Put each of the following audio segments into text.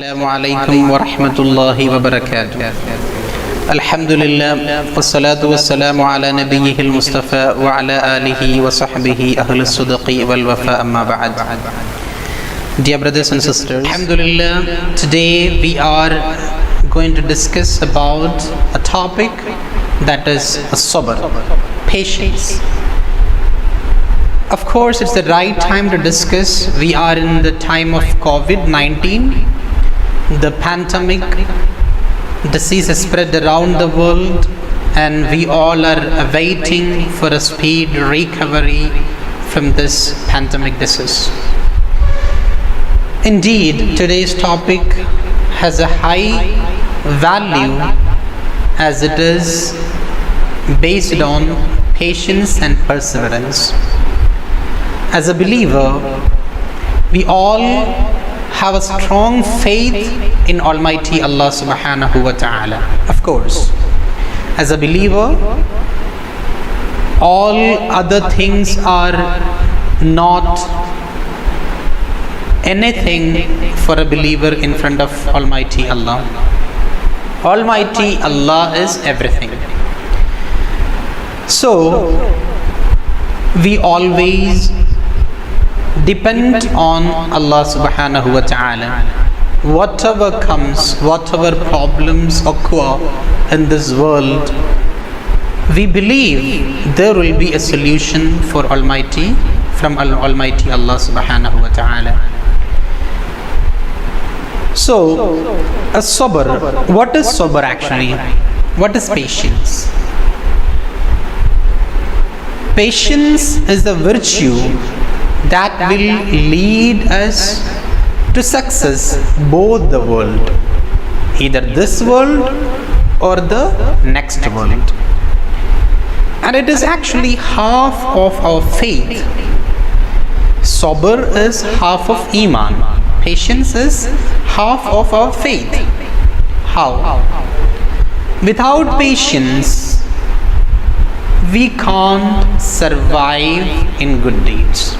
السلام عليكم ورحمة الله وبركاته. الحمد لله والصلاة والسلام على نبيه المصطفى وعلى آله وصحبه أهل الصدق والوفاء أما بعد. Dear brothers and sisters, Alhamdulillah, today we are going to discuss about a topic that is sabr, patience. Of course, it's the right time to discuss. We are in the time of COVID-19. The pandemic disease is spread around the world, and we all are awaiting for a speed recovery from this pandemic disease. Indeed, today's topic has a high value as it is based on patience and perseverance. As a believer, we all have a strong faith in Almighty Allah subhanahu wa ta'ala. Of course, as a believer, all other things are not anything for a believer in front of Almighty Allah. Almighty Allah is everything. So, we always depend on Allah subhanahu wa ta'ala. Whatever comes, whatever problems occur in this world, we believe there will be a solution from Almighty Allah subhanahu wa ta'ala. So, a sabr. What is sabr actually? What is patience? Patience is a virtue that will lead us to success, both the world, either this world or the next world. And it is actually half of our faith. Sabr is half of Iman. Patience is half of our faith. How? Without patience, we can't survive in good deeds.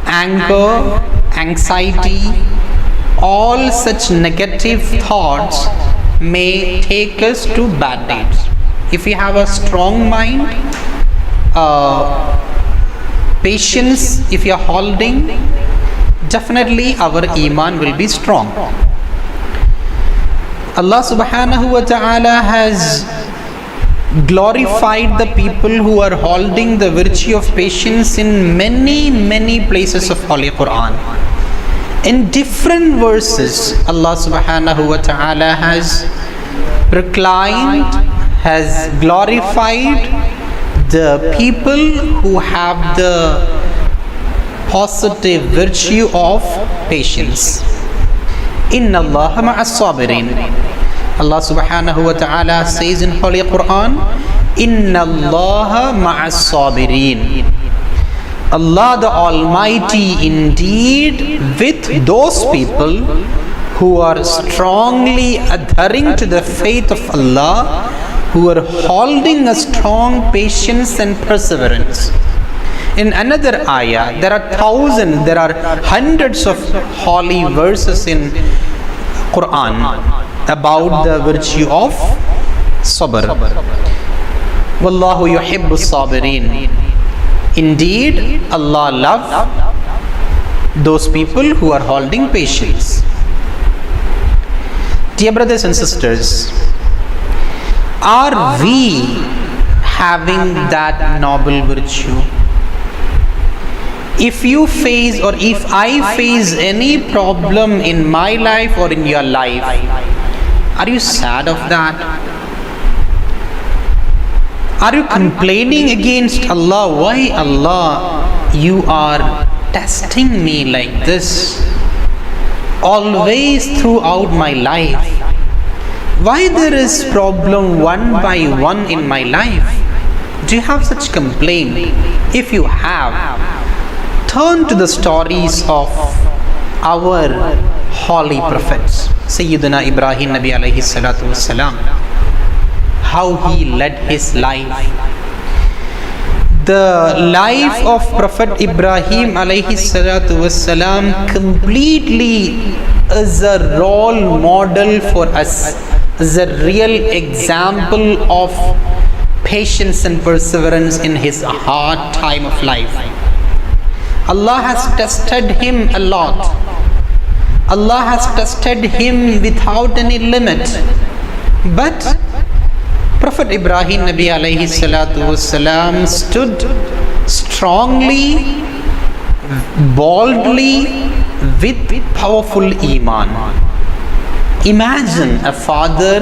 Anger, anxiety, all such negative thoughts may take us to bad deeds. If we have a strong mind, patience, if you are holding, definitely our Iman will be strong. Allah subhanahu wa ta'ala has glorified the people who are holding the virtue of patience in many places of Holy Quran. In different verses, Allah subhanahu wa ta'ala has proclaimed, has glorified the people who have the positive virtue of patience. Inna Allah ma'as sabirin. Allah subhanahu wa ta'ala says in Holy Quran, Inna Allah ma'as sabirin. Allah the Almighty indeed with those people who are strongly adhering to the faith of Allah, who are holding a strong patience and perseverance. In another ayah, there are hundreds of holy verses in Quran about the virtue of sabr. Wallahu yuhibbu sabirin. Indeed, Allah loves those people who are holding patience. Dear brothers and sisters, are we having that noble virtue? If you face or if I face any problem in my life or in your life, are you sad of that? Are you complaining against Allah? Why Allah, you are testing me like this always throughout my life? Why there is problem one by one in my life? Do you have such complaint? If you have, turn to the stories of our holy prophets. Sayyidina Ibrahim Nabi alayhi salatu wasalam, how he led his life. The life of Prophet Ibrahim alayhi salatu wassalam completely is a role model for us, is a real example of patience and perseverance in his hard time of life. Allah has tested him a lot. Allah has tested him without any limit. But Prophet Ibrahim Nabi alayhi salatu wasalam stood strongly, boldly, with powerful Iman. Imagine a father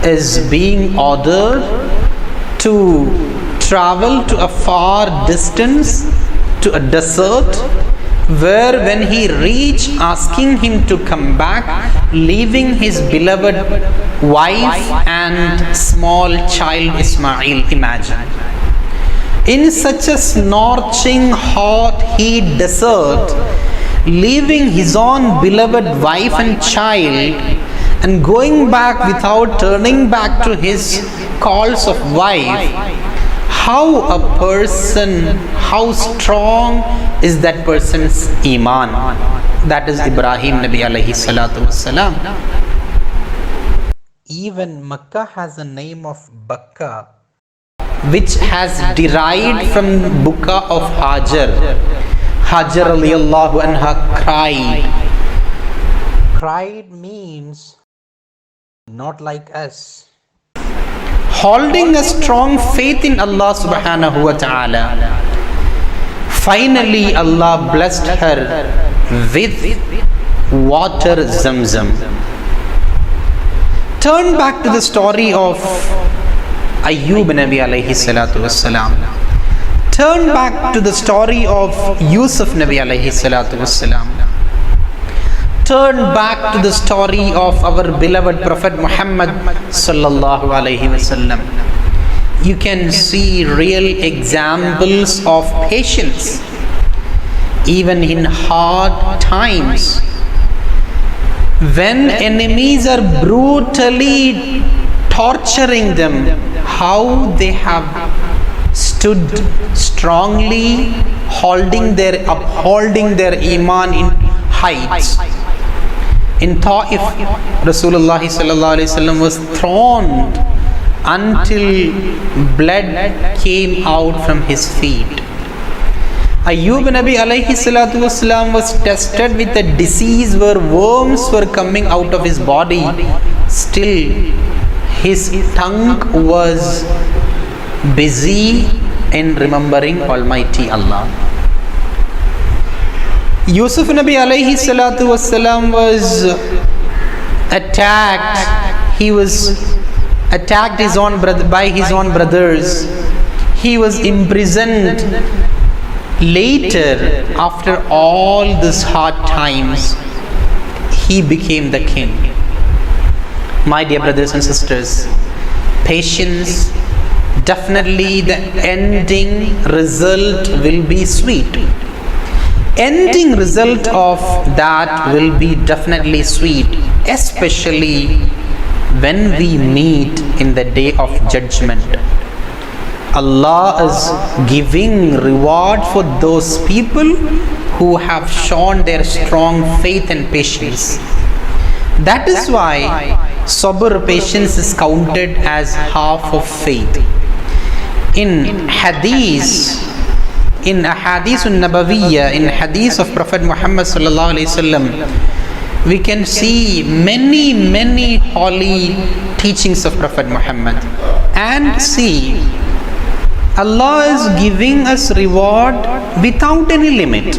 is being ordered to travel to a far distance, to a desert, where when he reached, asking him to come back, leaving his beloved wife and small child Ismail. Imagine, in such a scorching hot heat desert, leaving his own beloved wife and child and going back without turning back to his calls of wife. How a person, how strong is that person's Iman? That is Ibrahim Nabi alayhi salatu wassalam. Even Makkah has a name of Bakka, which has derived from Buka of Hajar. Hajar radiallahu anha cried. Cried means not like us. Holding a strong faith in Allah subhanahu wa ta'ala. Finally, Allah blessed her with water Zamzam. Turn back to the story of Ayyub Nabi alayhi salatu wassalam. Turn back to the story of Yusuf Nabi alayhi salatu wassalam. Turn back to the story of our beloved Prophet Muhammad sallallahu alayhi wasallam. You can see real examples of patience even in hard times. When enemies are brutally torturing them, how they have stood strongly, upholding their Iman in heights. In Ta'if, Rasulullah sallallahu alaihi wasallam was thrown until blood came out from his feet. Ayyub Nabi alayhi salatu wasalam was tested with a disease where worms were coming out of his body. Still, his tongue was busy in remembering Almighty Allah. Yusuf Nabi alayhi salatu wasalam was attacked. He was attacked by his own brothers. He was imprisoned. Later, after all these hard times, he became the king. My dear brothers and sisters, patience, definitely the ending result will be sweet. Ending result of that will be definitely sweet, especially when we meet in the day of judgment. Allah is giving reward for those people who have shown their strong faith and patience. That is why sabr, patience, is counted as half of faith. In hadith, in Ahadith Nabawiyya, in hadith of Prophet Muhammad sallallahu alaihi wasallam, we can see many holy teachings of Prophet Muhammad, and see Allah is giving us reward without any limit.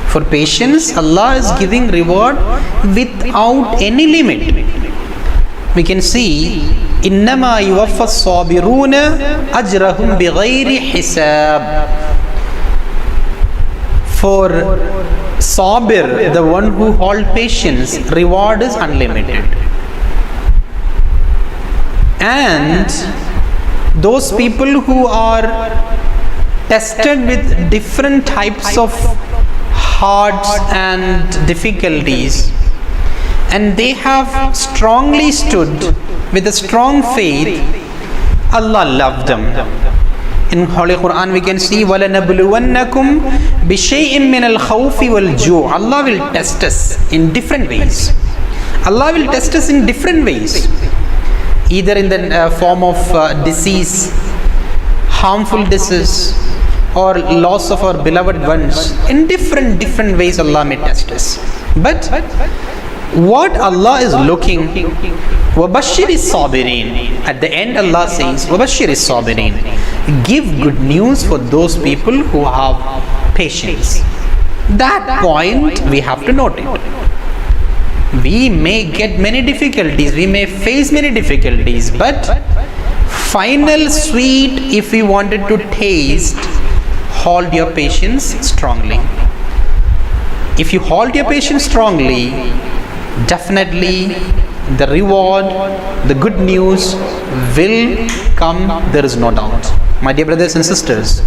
For patience, Allah is giving reward without any limit. We can see إِنَّمَا يُوَفَّى الصَّابِرُونَ أَجْرَهُمْ بِغَيْرِ حِسَابٍ. For Sabir, the one who holds patience, reward is unlimited. And those people who are tested with different types of hards and difficulties, and they have strongly stood with a strong faith, Allah loved them. In Holy Quran we can see وَلَنَبْلُوَنَّكُمْ بِشَيْءٍ مِّنَ الْخَوْفِ وَالْجُوعِ. Allah will test us in different ways. Allah will test us in different ways. Either in the form of disease, harmful disease, or loss of our beloved ones. In different ways Allah may test us. But what Allah is looking, وَبَشِّرِ الصَّابِرِينَ. At the end Allah says, وَبَشِّرِ الصَّابِرِينَ. Give good news for those people who have patience. That point we have to note it. We may get many difficulties, we may face many difficulties, but final sweet, if we wanted to taste, hold your patience strongly. If you hold your patience strongly, definitely the reward, the good news will come, there is no doubt. My dear brothers and sisters,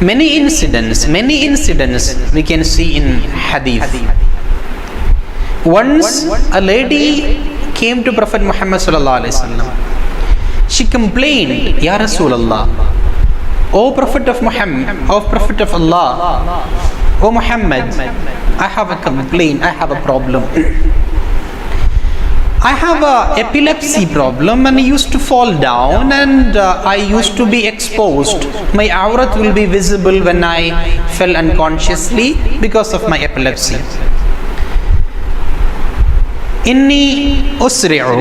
many incidents we can see in hadith. Once a lady came to Prophet Muhammad sallallahu alaihi wasallam. She complained, Ya Rasulullah, O Prophet of Muhammad, O Prophet of Allah, O Muhammad, I have a complaint, I have a problem. I have a epilepsy problem and I used to fall down and I used to be exposed. My awrat will be visible when I fell unconsciously because of my epilepsy. Inni usra'u,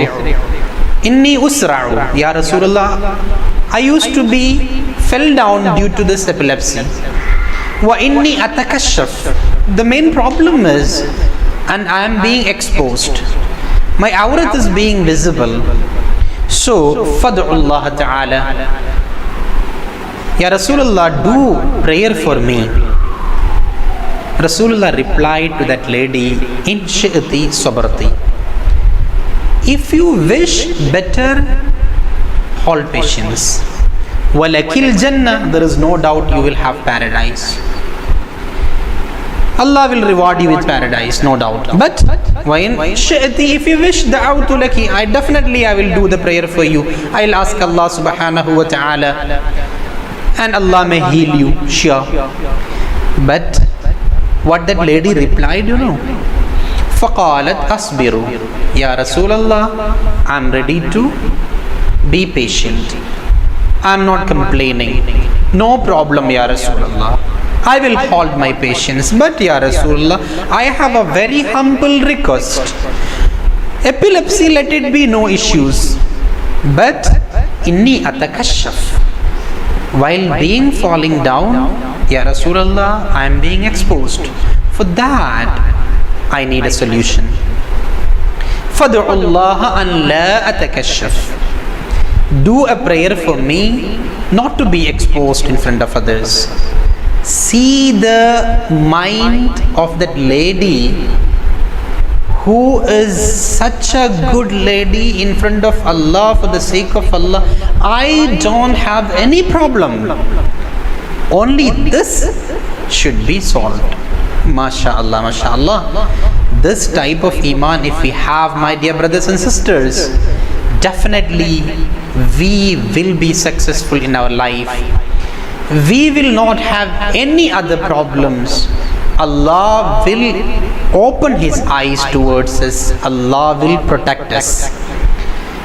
Ya Rasulullah, I used to be fell down due to this epilepsy. Wa inni atakashaf. The main problem is, and I am being exposed. My awrat is being visible. So, fad'ullah ta'ala. Ya Rasulullah, do prayer for me. Rasulullah replied to that lady, in shi'ti sabarti. If you wish better, hold patience. Walakil Jannah, there is no doubt you will have paradise. Allah will reward you with paradise, no doubt. But if you wish, da'awtu laki, I will do the prayer for you. I'll ask Allah subhanahu wa ta'ala, and Allah may heal you, sure. But what that lady replied, فَقَالَتْ أَصْبِرُ. Ya Rasulallah, I'm ready to be patient. I'm not complaining. No problem, Ya Rasulallah. I will hold my patience. But Ya Rasulullah, I have a very humble request. Epilepsy, let it be, no issues. But inni atakashaf. While being falling down, Ya Rasulullah, I am being exposed. For that, I need a solution. Fad'ullaha an la atakashaf. Do a prayer for me not to be exposed in front of others. See the mind of that lady who is such a good lady in front of Allah, for the sake of Allah. I don't have any problem. Only this should be solved. MashaAllah, MashaAllah. This type of Iman, if we have, my dear brothers and sisters, definitely we will be successful in our life. We will not have any other problems. Allah will open His eyes towards us. Allah will protect us.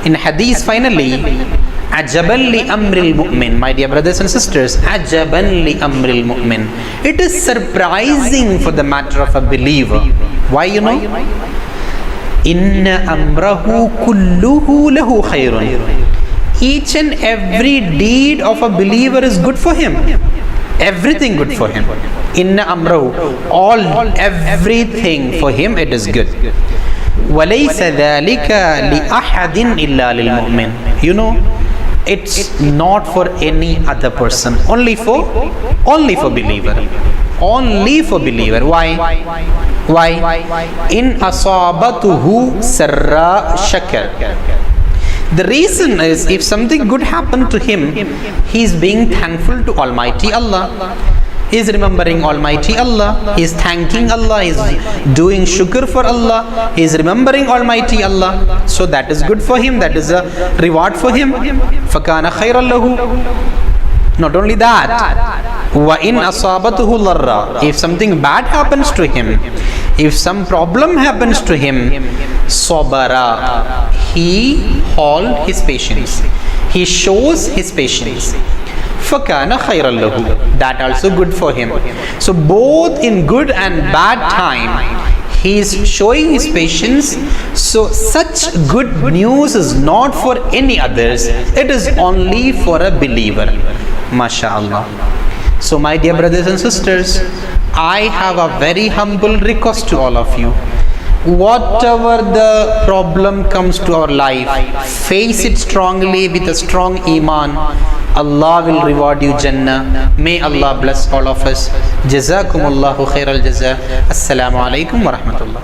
In hadith, finally, ajaban li amril mu'min. My dear brothers and sisters, ajaban li amril mu'min. It is surprising for the matter of a believer. Why, Inna amrahu kulluhu lahu khayrun. Each and every deed of a believer is good for him. Everything good for him. Inna amrahu, everything for him, it is good. وَلَيْسَ ذَلِكَ لِأَحَدٍ إِلَّا لِلْمُؤْمِنِ. It's not for any other person. Only for believer. Only for believer. Why? In asabatuhu sarra shakar. The reason is, if something good happened to him, he is being thankful to Almighty Allah. He is remembering Almighty Allah. He is thanking Allah. He is doing shukr for Allah. He is remembering Almighty Allah. So that is good for him. That is a reward for him. فَكَانَ خَيْرًا لَهُ. Not only that, وَإِنْ أَصَابَتُهُ ضَرًّا. If something bad happens to him, if some problem happens to him, صَبَرًا. He hold his patience. He shows his patience. فَكَانَ خَيْرًا لَهُ. That also good for him. So both in good and bad time, he is showing his patience. So such good news is not for any others. It is only for a believer. MashaAllah. So my dear brothers and sisters, I have a very humble request to all of you. Whatever the problem comes to our life, face it strongly with a strong Iman. Allah will reward you Jannah. May Allah bless all of us. Jazakumullahu khairal jaza. Assalamu alaikum wa rahmatullah.